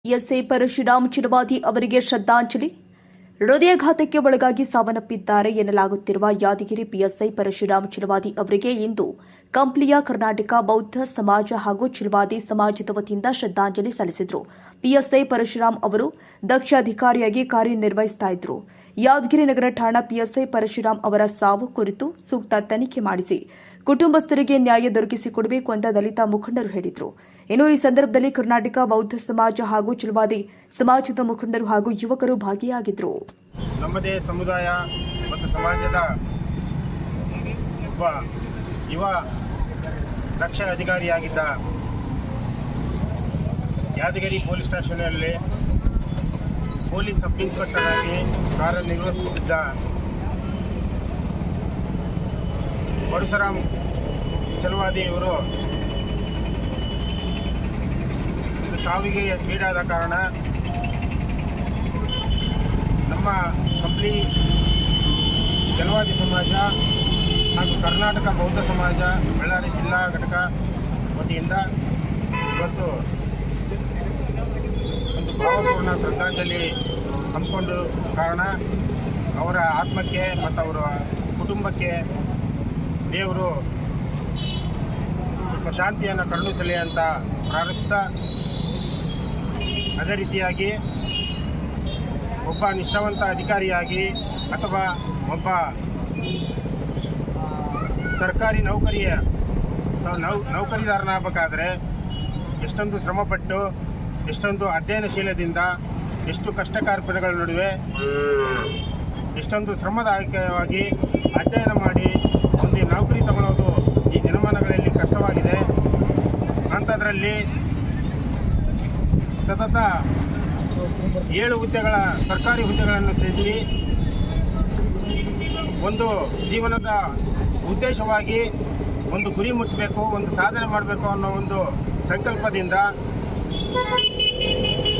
S A Parashuram ಚಿನವಾದಿ ಅವರಿಗೆ ಶ್ರದ್ಧಾಂಜಲಿ. ಹೃದಯಾಘಾತಕ್ಕೆ ಒಳಗಾಗಿ ಸಾವನ್ನಪ್ಪಿದ್ದಾರೆ ಎನ್ನಲಾಗುತ್ತಿರುವ ಯಾದಗಿರಿ ಪಿಎಸ್ಐ ಪರಶುರಾಮ್ ಚಿನವಾದಿ ಅವರಿಗೆ ಇಂದು ಕಂಪ್ಲಿಯ ಕರ್ನಾಟಕ ಬೌದ್ಧ ಸಮಾಜ ಹಾಗೂ ಚಿನವಾದಿ ಸಮಾಜದ ವತಿಯಿಂದ ಶ್ರದ್ಧಾಂಜಲಿ ಸಲ್ಲಿಸಿದರು. ಪಿಎಸ್ಐ ಪರಶುರಾಮ್ ಅವರು ದಕ್ಷ ಅಧಿಕಾರಿಯಾಗಿ ಕಾರ್ಯನಿರ್ವಹಿಸುತ್ತಿದ್ದರು. ಯಾದಗಿರಿ ನಗರ ಠಾಣಾ ಪಿಎಸ್ಐ ಪರಶುರಾಮ್ ಅವರ ಸಾವು ಕುರಿತು ಸೂಕ್ತ ತನಿಖೆ ಮಾಡಿಸಿ ಕುಟುಂಬಸ್ಥರಿಗೆ ನ್ಯಾಯ ದೊರಕಿಸಿಕೊಡಬೇಕು ಅಂತ ದಲಿತ ಮುಖಂಡರು ಹೇಳಿದರು. ಇನ್ನು ಈ ಸಂದರ್ಭದಲ್ಲಿ ಕರ್ನಾಟಕ ಬೌದ್ಧ ಸಮಾಜ ಹಾಗೂ ಚಿನವಾದಿ ಸಮಾಜದ ಮುಖಂಡರು ಹಾಗೂ ಯುವಕರು ಭಾಗಿಯಾಗಿದ್ದರು. ನಮ್ಮದೇ ಸಮುದಾಯ ಮತ್ತು ಸಮಾಜದ ಒಬ್ಬ ಯುವ ದಕ್ಷ ಅಧಿಕಾರಿಯಾಗಿದ್ದ ಯಾದಗಿರಿ ಪೊಲೀಸ್ ಸ್ಟೇಷನ್ನಲ್ಲಿ ಪೊಲೀಸ್ ಸಬ್ ಇನ್ಸ್ಪೆಕ್ಟರ್ ಆಗಿ ಕಾರ್ಯನಿರ್ವಹಿಸುತ್ತಿದ್ದ ಪರಶುರಾಮ್ ಚಿನವಾದಿ ಇವರು ಸಾವಿಗೆ ಈಡಾದ ಕಾರಣ ನಮ್ಮ ಕಂಪ್ಲಿ ಚಿನವಾದಿ ಸಮಾಜ ಹಾಗೂ ಕರ್ನಾಟಕ ಬೌದ್ಧ ಸಮಾಜ ಬಳ್ಳಾರಿ ಜಿಲ್ಲಾ ಘಟಕ ವತಿಯಿಂದ ಇವತ್ತು ಒಂದು ಭಾವಪೂರ್ಣ ಶ್ರದ್ಧಾಂಜಲಿ ಹಮ್ಮಿಕೊಂಡು ಕಾರಣ ಅವರ ಆತ್ಮಕ್ಕೆ ಮತ್ತು ಅವರ ಕುಟುಂಬಕ್ಕೆ ದೇವರು ಸ್ವಲ್ಪ ಶಾಂತಿಯನ್ನು ಕರುಣಿಸಲಿ ಅಂತ ಪ್ರಾರ್ಥಿಸ್ತಾ, ಅದೇ ರೀತಿಯಾಗಿ ಒಬ್ಬ ನಿಷ್ಠಾವಂತ ಅಧಿಕಾರಿಯಾಗಿ ಅಥವಾ ಒಬ್ಬ ಸರ್ಕಾರಿ ನೌಕರಿದಾರನಾಗಬೇಕಾದ್ರೆ ಎಷ್ಟೊಂದು ಶ್ರಮಪಟ್ಟು ಎಷ್ಟೊಂದು ಅಧ್ಯಯನಶೀಲದಿಂದ ಎಷ್ಟು ಕಷ್ಟ ಕಾರ್ಪಣ್ಯಗಳ ನಡುವೆ ಎಷ್ಟೊಂದು ಶ್ರಮದಾಯಕವಾಗಿ ಅಧ್ಯಯನ ಮಾಡಿ ಒಂದು ನೌಕರಿ ತಗೊಳ್ಳೋದು ಈ ದಿನಮಾನಗಳಲ್ಲಿ ಕಷ್ಟವಾಗಿದೆ. ಅಂಥದ್ರಲ್ಲಿ ಸತತ 7 ಹುದ್ದೆಗಳ ಸರ್ಕಾರಿ ಹುದ್ದೆಗಳನ್ನು ತ್ಯಜಿಸಿ ಒಂದು ಜೀವನದ ಉದ್ದೇಶವಾಗಿ ಒಂದು ಗುರಿ ಮುಟ್ಟಬೇಕು, ಒಂದು ಸಾಧನೆ ಮಾಡಬೇಕು ಅನ್ನೋ ಒಂದು ಸಂಕಲ್ಪದಿಂದ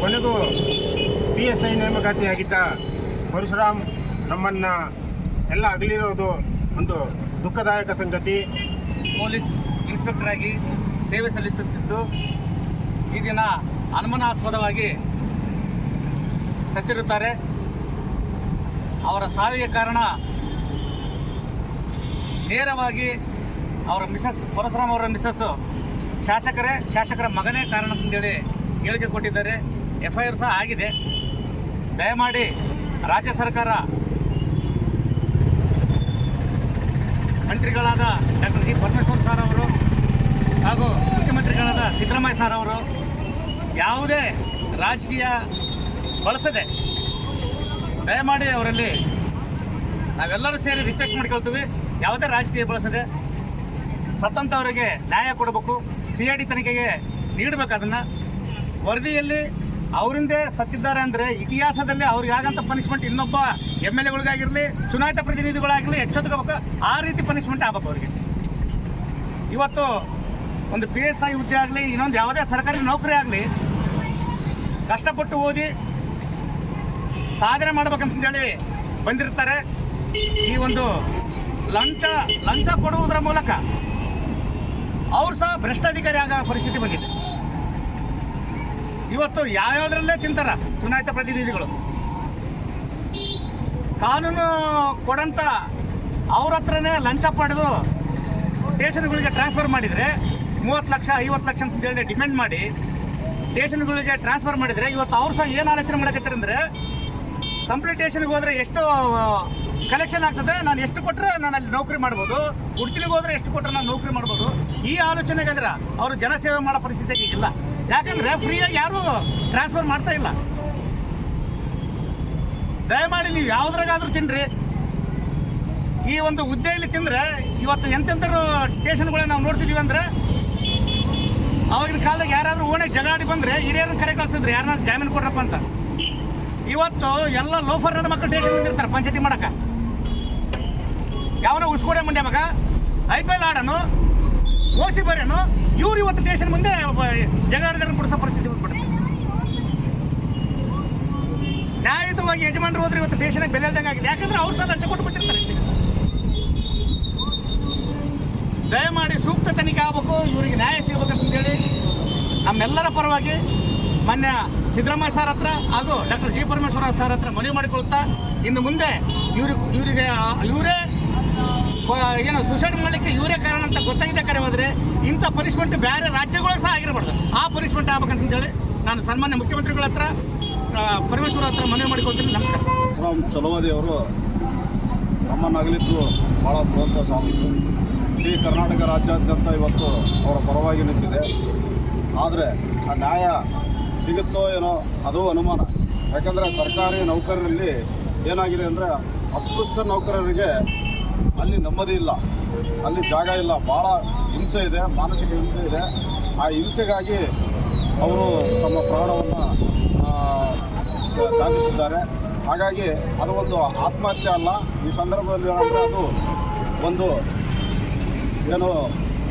ಕೊನೆಗೂ PSI ನೇಮಕಾತಿಯಾಗಿದ್ದ ಪರಶುರಾಮ್ ನಮ್ಮನ್ನು ಎಲ್ಲ ಅಗಲಿರೋದು ಒಂದು ದುಃಖದಾಯಕ ಸಂಗತಿ. ಪೊಲೀಸ್ ಇನ್ಸ್ಪೆಕ್ಟರ್ ಆಗಿ ಸೇವೆ ಸಲ್ಲಿಸುತ್ತಿದ್ದು ಈ ದಿನ ಅನುಮಾನಾಸ್ಪದವಾಗಿ ಸತ್ತಿರುತ್ತಾರೆ. ಅವರ ಸಾವಿಗೆ ಕಾರಣ ನೇರವಾಗಿ ಅವರ ಮಿಸಸ್ ಪರಶುರಾಮ್ ಅವರ ಮಿಸಸ್ಸು ಶಾಸಕರ ಮಗನೇ ಕಾರಣ ಅಂತೇಳಿ ಹೇಳಿಕೆ ಕೊಟ್ಟಿದ್ದಾರೆ. FIR ಸಹ ಆಗಿದೆ. ದಯಮಾಡಿ ರಾಜ್ಯ ಸರ್ಕಾರ ಮಂತ್ರಿಗಳಾದ ಡಾಕ್ಟರ್ ಜಿ ಪರಮೇಶ್ವರ್ ಸರ್ ಅವರು ಹಾಗೂ ಮುಖ್ಯಮಂತ್ರಿಗಳಾದ ಸಿದ್ದರಾಮಯ್ಯ ಸರ್ ಅವರು ಯಾವುದೇ ರಾಜಕೀಯ ಬಳಸದೆ ದಯಮಾಡಿ ಅವರಲ್ಲಿ ನಾವೆಲ್ಲರೂ ಸೇರಿ ರಿಕ್ವೆಸ್ಟ್ ಮಾಡಿಕೊಳ್ತೀವಿ, ಯಾವುದೇ ರಾಜಕೀಯ ಬಳಸದೆ ಸತ್ತಂಥವರಿಗೆ ನ್ಯಾಯ ಕೊಡಬೇಕು. CID ತನಿಖೆಗೆ ನೀಡಬೇಕು. ಅದನ್ನು ವರದಿಯಲ್ಲಿ ಅವರಿಂದೇ ಸತ್ತಿದ್ದಾರೆ ಅಂದರೆ ಇತಿಹಾಸದಲ್ಲಿ ಅವ್ರಿಗೆ ಆಗಂಥ ಪನಿಷ್ಮೆಂಟ್ ಇನ್ನೊಬ್ಬ MLAಗಳಿಗಾಗಿರಲಿ ಚುನಾಯಿತ ಪ್ರತಿನಿಧಿಗಳಾಗಿರಲಿ ಎಚ್ಚೆತ್ತುಕೋಬೇಕು. ಆ ರೀತಿ ಪನಿಷ್ಮೆಂಟ್ ಆಗಬೇಕು ಅವರಿಗೆ. ಇವತ್ತು ಒಂದು PSI ಹುದ್ದೆ ಆಗಲಿ ಇನ್ನೊಂದು ಯಾವುದೇ ಸರ್ಕಾರಿ ನೌಕರಿ ಆಗಲಿ ಕಷ್ಟಪಟ್ಟು ಓದಿ ಸಾಧನೆ ಮಾಡ್ಬೇಕಂತೇಳಿ ಬಂದಿರ್ತಾರೆ. ಈ ಒಂದು ಲಂಚ ಕೊಡುವುದರ ಮೂಲಕ ಅವ್ರು ಸಹ ಭ್ರಷ್ಟಾಧಿಕಾರಿ ಆಗೋ ಪರಿಸ್ಥಿತಿ ಬಂದಿದೆ. ಇವತ್ತು ಯಾವ್ಯಾವುದರಲ್ಲೇ ತಿಂತಾರ ಚುನಾಯಿತ ಪ್ರತಿನಿಧಿಗಳು. ಕಾನೂನು ಕೊಡಂತ ಅವ್ರ ಹತ್ರನೇ ಲಂಚ ಪಡೆದು ಸ್ಟೇಷನ್ಗಳಿಗೆ ಟ್ರಾನ್ಸ್ಫರ್ ಮಾಡಿದರೆ 30 ಲಕ್ಷ 50 ಲಕ್ಷ ಅಂತೇಳಿ ಡಿಮ್ಯಾಂಡ್ ಮಾಡಿ ಸ್ಟೇಷನ್ಗಳಿಗೆ ಟ್ರಾನ್ಸ್ಫರ್ ಮಾಡಿದರೆ ಇವತ್ತು ಅವ್ರು ಸಹ ಏನು ಆಲೋಚನೆ ಮಾಡಕತ್ತಾರೆ ಅಂದರೆ ಕಂಪ್ಲೀಟ್ ಸ್ಟೇಷನ್ಗೆ ಹೋದರೆ ಎಷ್ಟು ಕಲೆಕ್ಷನ್ ಆಗ್ತದೆ, ನಾನು ಎಷ್ಟು ಕೊಟ್ಟರೆ ನಾನು ಅಲ್ಲಿ ನೌಕರಿ ಮಾಡ್ಬೋದು, ಉಡ್ತಿನಿಗೆ ಹೋದರೆ ಎಷ್ಟು ಕೊಟ್ಟರೆ ನಾನು ನೌಕರಿ ಮಾಡ್ಬೋದು. ಈ ಆಲೋಚನೆಗೆ ಅದರ ಅವರು ಜನಸೇವೆ ಮಾಡೋ ಪರಿಸ್ಥಿತಿ ಇಲ್ಲ. ಯಾಕಂದರೆ ಫ್ರೀಯಾಗಿ ಯಾರೂ ಟ್ರಾನ್ಸ್ಫರ್ ಮಾಡ್ತಾ ಇಲ್ಲ. ದಯಮಾಡಿ ನೀವು ಯಾವುದ್ರಾಗಾದ್ರೂ ತಿನ್ನಿರಿ. ಈ ಒಂದು ಹುದ್ದೆಯಲ್ಲಿ ತಿಂದರೆ ಇವತ್ತು ಎಂತೆಂಥರು ಸ್ಟೇಷನ್ಗಳೇ ನಾವು ನೋಡ್ತಿದ್ದೀವಿ ಅಂದರೆ ಆವಾಗಿನ ಕಾಲದಾಗ ಯಾರಾದರೂ ಓಣೆಗೆ ಜಗಾಡಿ ಬಂದರೆ ಹಿರಿಯರನ್ನ ಕರೆ ಕಳಿಸ್ತಿದ್ರು, ಯಾರನ್ನ ಜಾಮೀನು ಕೊಡ್ರಪ್ಪ ಅಂತ. ಇವತ್ತು ಎಲ್ಲ ಲೋಫರ್ ನನ್ನ ಮಕ್ಕಳು ಸ್ಟೇಷನ್ ಬಂದಿರ್ತಾರೆ ಪಂಚಾಯತಿ ಮಾಡೋಕೆ. ಯಾವನೋ ಉಸ್ಕೋಡೆ ಮುಂಡೆ ಮಗ IPL ಆಡೋನು ಓಸಿ ಬರೋನು ಇವ್ರು ಇವತ್ತು ಸ್ಟೇಷನ್ ಮುಂದೆ ಜಗಾಡಿದಾರನ್ನು ಬಿಡಿಸೋ ಪರಿಸ್ಥಿತಿ ಬಂದ್ಬಿಡುತ್ತೆ. ನ್ಯಾಯಯುತವಾಗಿ ಯಜಮಾನರು ಹೋದ್ರೆ ಇವತ್ತು ಸ್ಟೇಷನ್ಗೆ ಬೆಲೆ ಇಲ್ದಂಗೆ ಆಗಿದೆ. ಯಾಕಂದ್ರೆ ಅವ್ರು ಸಹ ಲಂಚ ಕೊಟ್ಟು ಬಂದಿರ್ತಾರೆ. ದಯಮಾಡಿ ಸೂಕ್ತ ತನಿಖೆ ಆಗಬೇಕು, ಇವರಿಗೆ ನ್ಯಾಯ ಸಿಗಬೇಕಂತೇಳಿ ನಮ್ಮೆಲ್ಲರ ಪರವಾಗಿ ಮಾನ್ಯ ಸಿದ್ದರಾಮಯ್ಯ ಸರ್ ಹತ್ರ ಹಾಗೂ ಡಾಕ್ಟರ್ ಜಿ ಪರಮೇಶ್ವರ ಸರ್ ಹತ್ರ ಮನವಿ ಮಾಡಿಕೊಳ್ತಾ ಇನ್ನು ಮುಂದೆ ಇವರಿಗೆ ಇವರೇ ಏನು ಸುಸೈಡ್ ಮಾಡಲಿಕ್ಕೆ ಇವರೇ ಕಾರಣ ಅಂತ ಗೊತ್ತಾಗಿದೆ ಕರೆ ಹೋದರೆ ಇಂಥ ಪನಿಷ್ಮೆಂಟ್ ಬೇರೆ ರಾಜ್ಯಗಳು ಸಹ ಆಗಿರಬಾರ್ದು. ಆ ಪನಿಷ್ಮೆಂಟ್ ಆಗ್ಬೇಕಂತೇಳಿ ನಾನು ಸನ್ಮಾನ್ಯ ಮುಖ್ಯಮಂತ್ರಿಗಳ ಹತ್ರ ಪರಮೇಶ್ವರ ಹತ್ರ ಮನವಿ ಮಾಡಿಕೊಳ್ತೀನಿ. ನಮಸ್ಕಾರ. ರಾಮ್ ಚಲವಾದಿ ಅವರು ನಮ್ಮನ್ನಾಗಲಿದ್ದು ಭಾಳ ದುರಂತ ಸಾಧಿತು. ಇಡೀ ಕರ್ನಾಟಕ ರಾಜ್ಯಾದ್ಯಂತ ಇವತ್ತು ಅವರ ಪರವಾಗಿ ನಿಂತಿದೆ. ಆದರೆ ಆ ನ್ಯಾಯ ಸಿಗುತ್ತೋ ಏನೋ ಅದು ಅನುಮಾನ. ಯಾಕಂದರೆ ಸರ್ಕಾರಿ ನೌಕರರಲ್ಲಿ ಏನಾಗಿದೆ ಅಂದರೆ ಅಸ್ಪೃಶ್ಯ ನೌಕರರಿಗೆ ಅಲ್ಲಿ ನೆಮ್ಮದಿ ಇಲ್ಲ, ಅಲ್ಲಿ ಜಾಗ ಇಲ್ಲ, ಭಾಳ ಹಿಂಸೆ ಇದೆ, ಮಾನಸಿಕ ಹಿಂಸೆ ಇದೆ. ಆ ಹಿಂಸೆಗಾಗಿ ಅವರು ತಮ್ಮ ಪ್ರಾಣವನ್ನು ತ್ಯಾಜಿಸಿದ್ದಾರೆ. ಹಾಗಾಗಿ ಅದು ಒಂದು ಆತ್ಮಹತ್ಯೆ ಅಲ್ಲ. ಈ ಸಂದರ್ಭದಲ್ಲಿ ಏನಂದರೆ ಅದು ಒಂದು ಏನು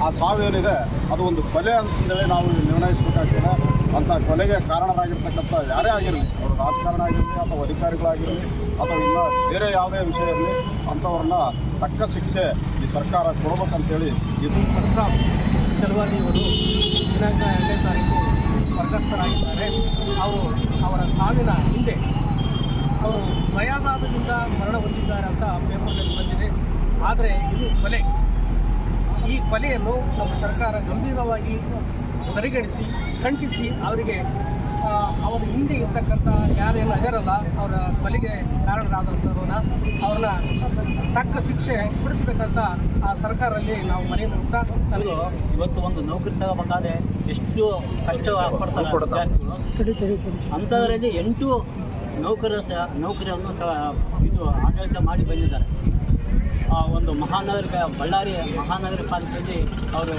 ಆ ಸಾವೇನಿದೆ ಅದು ಒಂದು ಕೊಲೆ ಅಂತೇಳಿ ನಾವು ನಿರ್ಣಯಿಸಬೇಕಾಗ್ತದೆ. ಅಂಥ ಕೊಲೆಗೆ ಕಾರಣರಾಗಿರ್ತಕ್ಕಂಥ ಯಾರೇ ಆಗಿರಲಿ, ಅವರು ರಾಜಕಾರಣ ಆಗಿರಲಿ ಅಥವಾ ಅಧಿಕಾರಿಗಳಾಗಿರಲಿ ಅಥವಾ ಇನ್ನೂ ಬೇರೆ ಯಾವುದೇ ವಿಷಯ ಇರಲಿ, ಅಂಥವ್ರನ್ನ ತಕ್ಕ ಶಿಕ್ಷೆ ಈ ಸರ್ಕಾರ ಕೊಡಬೇಕಂತೇಳಿ ಇದು ಪರಶುರಾಮ್ ಚಲವಾದಿಯವರು ದಿನಾಂಕ 2ನೇ ತಾರೀಕು ಸ್ವರ್ಗಸ್ಥರಾಗಿದ್ದಾರೆ. ಅವರ ಸಾವಿನ ಹಿಂದೆ ಅವರು ಭಯಾಘಾತದಿಂದ ಮರಣ ಹೊಂದಿದ್ದಾರೆ ಅಂತ ಪೇಪರ್ನಲ್ಲಿ ಬಂದಿದೆ. ಆದರೆ ಇದು ಕೊಲೆ. ಈ ಕೊಲೆಯನ್ನು ನಮ್ಮ ಸರ್ಕಾರ ಗಂಭೀರವಾಗಿ ಪರಿಗಣಿಸಿ ಖಂಡಿಸಿ ಅವರಿಗೆ ಅವರ ಹಿಂದೆ ಇರ್ತಕ್ಕಂಥ ಯಾರೇನು ಅದರಲ್ಲ ಅವರ ಕೊಲೆಗೆ ಕಾರಣರಾದಂಥವ್ರನ್ನ ಅವ್ರನ್ನ ತಕ್ಕ ಶಿಕ್ಷೆ ಕೊಡಿಸಬೇಕಂತ ಆ ಸರ್ಕಾರದಲ್ಲಿ ನಾವು ಮನವಿ ಮಾಡ್ತಾ ನನಗೆ ಇವತ್ತು ಒಂದು ನೌಕರಿ ತಗೋಬೇಕಾದ್ರೆ ಎಷ್ಟು ಕಷ್ಟ ಪಡ್ತಾರೆ ವಿದ್ಯಾರ್ಥಿಗಳು. ಅಂಥದ್ರಲ್ಲಿ 8 ನೌಕರಿಯನ್ನು ಇದು ಆಡಳಿತ ಮಾಡಿ ಬಂದಿದ್ದಾರೆ. ಒಂದು ಬಳ್ಳಾರಿ ಮಹಾನಗರ ಪಾಲಿಕೆಯಲ್ಲಿ ಅವರು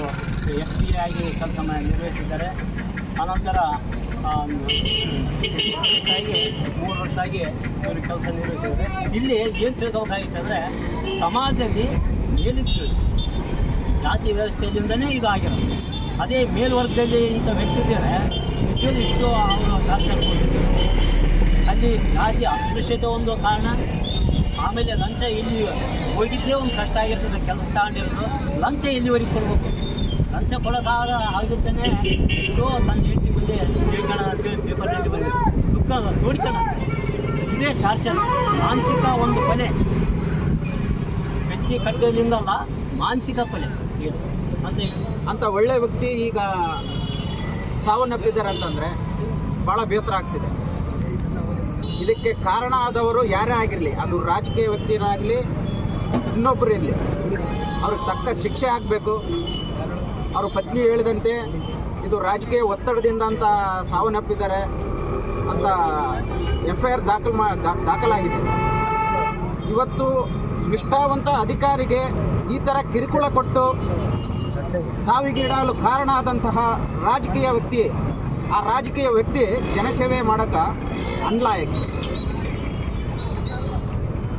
FP ಆಗಿ ಕೆಲಸ ನಿರ್ವಹಿಸಿದ್ದಾರೆ. ಅನಂತರ 3 ವರ್ಷ ಆಗಿ ಇವರು ಕೆಲಸ ನಿರ್ವಹಿಸಿದ್ದಾರೆ. ಇಲ್ಲಿ ಏನು ತಿಳ್ಕೊಬೇಕಾಗಿತ್ತಂದರೆ ಸಮಾಜದಲ್ಲಿ ಮೇಲಿದ್ದು ಜಾತಿ ವ್ಯವಸ್ಥೆಯಿಂದನೇ ಇದು ಆಗಿರೋದು. ಅದೇ ಮೇಲ್ವರ್ಗದಲ್ಲಿ ಇಂಥ ವ್ಯಕ್ತಿ ಇದ್ದರೆ ನಿಜವೂ ಇಷ್ಟು ಅವರು ಟಾರ್ಚರ್ ಕೊಟ್ಟಿದ್ದಾರೆ. ಅಲ್ಲಿ ಜಾತಿ ಅಸ್ಪೃಶ್ಯತೆ ಒಂದು ಕಾರಣ. ಆಮೇಲೆ ಲಂಚ ಇಲ್ಲಿ ಹೋಗಿದ್ದೇ ಒಂದು ಕಷ್ಟ ಆಗಿರ್ತದೆ. ಕೆಲಸ ತಗೊಂಡಿರೋದು ಲಂಚ ಎಲ್ಲಿವರೆಗೆ ಕೊಡಬೇಕು? ಲಂಚ ಆಗಿರ್ತಾನೆ ಇದು ತನ್ನ ಹೆಂಡತಿ ಮುಂದೆ ಹೇಳ್ಕೋಣ ಅಂತೇಳಿ ಪೇಪರ್ನಲ್ಲಿ ಬಂದಿದೆ. ದುಃಖ ತೋಡ್ಕೋಣ. ಇದೇ ಟಾರ್ಚರ್, ಮಾನಸಿಕ ಒಂದು ಕೊಲೆ. ವ್ಯಕ್ತಿ ಕಡ್ಡಲಿಂದಲ್ಲ, ಮಾನಸಿಕ ಕೊಲೆ ಅಂತ ಒಳ್ಳೆ ವ್ಯಕ್ತಿ ಈಗ ಸಾವನ್ನಪ್ಪಿದ್ದಾರೆ ಅಂತಂದರೆ ಭಾಳ ಬೇಸರ ಆಗ್ತಿದೆ. ಇದಕ್ಕೆ ಕಾರಣ ಆದವರು ಯಾರೇ ಆಗಿರಲಿ, ಅದು ರಾಜಕೀಯ ವ್ಯಕ್ತಿನಾಗಲಿ ಇನ್ನೊಬ್ಬರು ಇರಲಿ, ಅವ್ರಿಗೆ ತಕ್ಕ ಶಿಕ್ಷೆ ಆಗಬೇಕು. ಅವ್ರ ಪತ್ನಿ ಹೇಳಿದಂತೆ ಇದು ರಾಜಕೀಯ ಒತ್ತಡದಿಂದ ಅಂತ ಸಾವನ್ನಪ್ಪಿದ್ದಾರೆ ಅಂತ FIR ದಾಖಲಾಗಿದೆ. ಇವತ್ತು ನಿಷ್ಠಾವಂತ ಅಧಿಕಾರಿಗೆ ಈ ಥರ ಕಿರುಕುಳ ಕೊಟ್ಟು ಸಾವಿಗೀಡಾಗಲು ಕಾರಣ ಆದಂತಹ ರಾಜಕೀಯ ವ್ಯಕ್ತಿ, ಆ ರಾಜಕೀಯ ವ್ಯಕ್ತಿ ಜನಸೇವೆ ಮಾಡೋಕ್ಕೆ ಅನ್ಲಾಯಕ.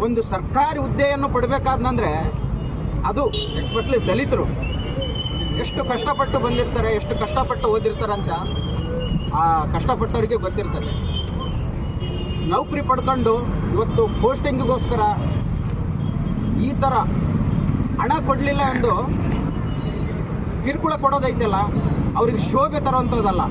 ಒಂದು ಸರ್ಕಾರಿ ಹುದ್ದೆಯನ್ನು ಪಡಬೇಕಾದ್ನಂದರೆ ಅದು ಎಸ್ಪೆಷಲಿ ದಲಿತರು ಎಷ್ಟು ಕಷ್ಟಪಟ್ಟು ಬಂದಿರ್ತಾರೆ, ಎಷ್ಟು ಕಷ್ಟಪಟ್ಟು ಓದಿರ್ತಾರೆ ಅಂತ ಆ ಕಷ್ಟಪಟ್ಟವರಿಗೆ ಗೊತ್ತಿರ್ತದೆ. ನೌಕರಿ ಪಡ್ಕೊಂಡು ಇವತ್ತು ಪೋಸ್ಟಿಂಗಿಗೋಸ್ಕರ ಈ ಥರ ಹಣ ಕೊಡಲಿಲ್ಲ ಎಂದು ಕಿರುಕುಳ ಕೊಡೋದೈತಲ್ಲ, ಅವ್ರಿಗೆ ಶೋಭೆ ತರುವಂಥದ್ದಲ್ಲ.